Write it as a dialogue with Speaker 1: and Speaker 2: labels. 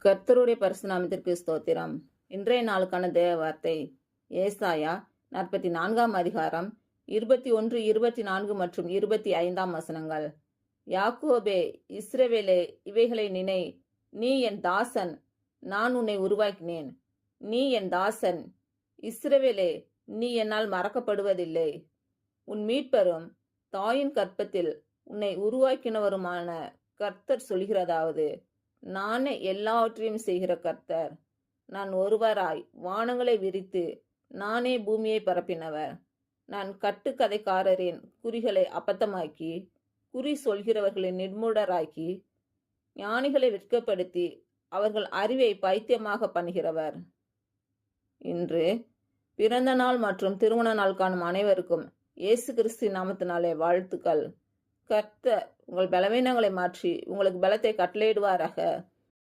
Speaker 1: கர்த்தருடைய பரிசு நாமத்திற்கு ஸ்தோத்திரம். இன்றைய நாளுக்கான தேவ வார்த்தை ஏசாயா 44 அதிகாரம் 21, 24 மற்றும் 25 வசனங்கள். யாக்கோபே, இஸ்ரவேலே, இவைகளை நினை. நீ என் தாசன், நான் உன்னை உருவாக்கினேன். நீ என் தாசன், இஸ்ரவேலே, நீ என்னால் மறக்கப்படுவதில்லை. உன் மீட்பரும் தாயின் கற்பத்தில் உன்னை உருவாக்கினவருமான கர்த்தர் சொல்கிறதாவது, நானே எல்லாவற்றையும் செய்கிற கர்த்தர். நான் ஒருவராய் வானங்களை விரித்து நானே பூமியை பரப்பினவர். நான் கட்டுக்கதைக்காரரின் குறிகளை அபத்தமாக்கி குறி சொல்கிறவர்களை நிர்மூடராக்கி ஞானிகளை வெட்கப்படுத்தி அவர்கள் அறிவை பைத்தியமாக பண்ணுகிறவர். இன்று பிறந்த நாள் மற்றும் திருமண நாள் காணும் அனைவருக்கும் இயேசு கிறிஸ்து நாமத்தினாலே வாழ்த்துக்கள். கர்த்தர் உங்கள் பலவீனங்களை மாற்றி உங்களுக்கு பலத்தை கட்டளையிடுவாராக.